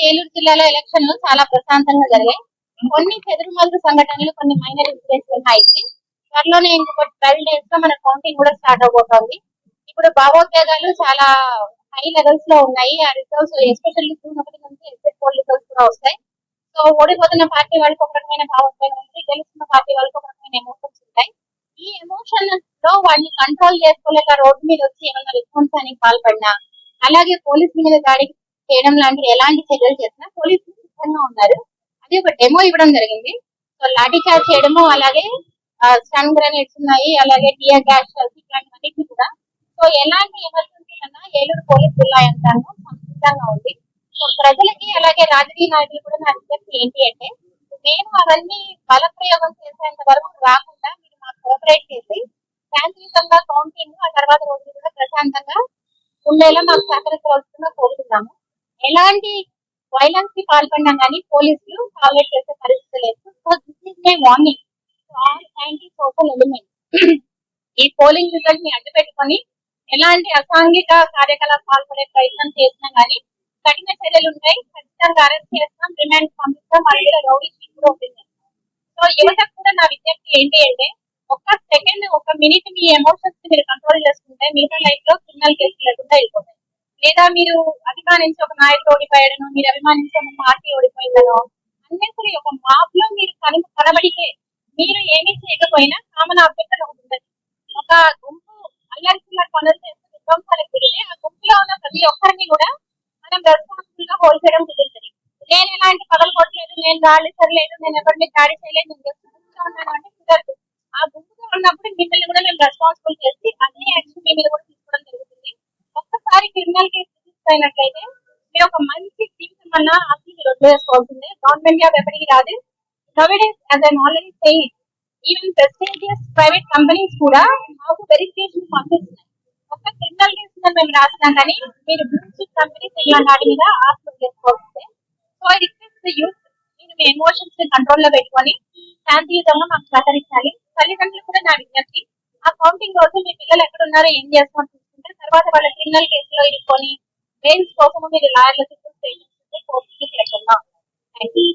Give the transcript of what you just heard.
ఏలూరు జిల్లాలో ఎలక్షన్లు చాలా ప్రశాంతంగా జరిగాయి. కొన్ని చెదురుమదురు సంఘటనలు, కొన్ని మైనర్ ఇన్సిడెంట్స్ ఉన్నాయి. త్వరలోనే ఇంకొక 12 days లో మన కౌంటింగ్ కూడా స్టార్ట్ అవబోతోంది. ఇప్పుడు భావోద్వేగాలు చాలా హై లెవెల్స్ లో ఉన్నాయి. ఆ రిజల్ట్స్ ఎస్పెషల్లీ జూన్ 1 నుంచి ఎగ్జిట్ పోల్ రిజల్ట్స్ కూడా వస్తాయి. సో ఓడిపోతున్న పార్టీ వాళ్ళకి ఒక రకమైన భావోద్వేగం ఉంది, గెలుస్తున్న పార్టీ వాళ్ళకి ఒక రకమైన ఎమోషన్స్ ఉంటాయి. ఈ ఎమోషన్ లో వాడిని కంట్రోల్ చేసుకోలేక రోడ్డు మీద వచ్చి ఏమైనా విధ్వంసానికి పాల్పడినా, అలాగే పోలీసుల మీద దాడి చేయడం లాంటి ఎలాంటి చర్యలు చేసినా పోలీసులు సిద్ధంగా ఉన్నారు. అది ఒక డెమో ఇవ్వడం జరిగింది. సో లాఠీ చార్జ్ చేయడము, అలాగే స్టన్ గ్రెనేడ్స్ ఉన్నాయి, అలాగే టియర్ గ్యాస్ ఇట్లాంటివన్నిటిని కూడా. సో ఎలాంటి ఎమర్జెన్సీ అన్నా ఏలూరు పోలీస్ జిల్లా యంత్రాంగం సిద్ధంగా ఉంది. సో ప్రజలకి అలాగే రాజకీయ నాయకులు కూడా నా విజ్ఞప్తి ఏంటి అంటే, మేము అవన్నీ బలప్రయోగం చేసేంత వరకు రాకుండా మీరు మాకు కోఆపరేట్ చేసి శాంతియుతంగా కౌంటింగ్, ఆ తర్వాత రోజులు కూడా ప్రశాంతంగా ఉండేలా మాకు సహకరించవలసిందిగా కోరుతున్నాము. ఎలాంటి వైలెన్స్ కి పాల్పడినా కానీ పోలీసులు టార్గెట్ చేసే పరిస్థితి లేదు. So this is my warning to all anti social elements. ఈ పోలింగ్ రిజల్ట్ ని అడ్డుపెట్టుకొని ఎలాంటి అసాంఘిక కార్యకలాపాలు పాల్పడే ప్రయత్నం చేసినా గానీ కఠిన చర్యలు ఉంటాయి. ఖచ్చితంగా అరెస్ట్ చేస్తాం, రిమాండ్ పంపిస్తాం, అలాగే రౌడీ షీట్ కూడా ఉంటుంది. సో యువతకు కూడా నా విజ్ఞప్తి ఏంటి అంటే, ఒక్క సెకండ్, ఒక మినిట్ మీ ఎమోషన్స్ మీరు కంట్రోల్ చేసుకుంటే మిగతా లైఫ్ లో క్రిమినల్ కేసులు లేకుండా వెళ్ళిపోతాయి. లేదా మీరు అభిమానించి ఒక నాయకుడు ఓడిపోయాడనో, మీరు అభిమానించి ఒక పార్టీ ఓడిపోయిందనో, అన్నెసరి ఒక మాప్ లో మీరు కనబడితే మీరు ఏమీ చేయకపోయినా కామన్ అభ్యర్థులు ఉంటుంది. ఒక గుంపు అల్లరిచిల్ల పనులు చేస్తూ విధ్వంసాలకు దిగితే ఆ గుంపులో ఉన్న ప్రతి ఒక్కరిని కూడా మనం రెస్పాన్సిబుల్ గా హోల్డ్ చేయడం కుదురుతుంది. నేను ఎలాంటి పదలు కొట్టలేదు, నేను గాలి సరలేదు, నేను ఎవరిని దాడి చేయలేదు, నేను గుంపులో ఉన్నాను అంటే కుదరదు. ఆ గుంపులో ఉన్నప్పుడు మిమ్మల్ని కూడా మేము రెస్పాన్సిబుల్ చేసి అదే యాక్షన్ మీ మీద కూడా తీసుకోవడం జరుగుతుంది. ఒక్కసారి క్రిమినల్ కేసు రిజిస్టర్ అయినట్లయితే మీరు ఒక మంచి జీవితం అన్న ఆస్తి మీరు వదిలేసుకోవాల్సిందే. గవర్నమెంట్ జాబ్ ఎప్పటికీ రాదు. Nowadays, as I'm already saying, even prestigious private companies కూడా మాకు వెరిఫికేషన్ పంపిస్తున్నాయి. ఒక క్రిమినల్ కేసు మేము రాసినా కానీ మీరు బ్లూ చిప్ కంపెనీస్ ఇలా వాటి మీద ఆస్తులు చేసుకోవాల్సిందే. So I request the youth, మీరు మీ ఎమోషన్స్ ని కంట్రోల్ లో పెట్టుకొని శాంతియుతంగా మాకు సహకరించాలి. తల్లిదండ్రులు కూడా నా విజ్ఞప్తి, ఆ కౌంటింగ్ రోజు మీ పిల్లలు ఎక్కడ ఉన్నారో ఏం చేస్తామో చూసుకుంటే తర్వాత వాళ్ళ క్రిమినల్ కేసులో ఇరుక్కొని మెయిన్స్ కోసం మీరు లాయర్ల చుట్టూ స్టేషన్స్ కోర్టుకి చేరుకుందాం. Thank you.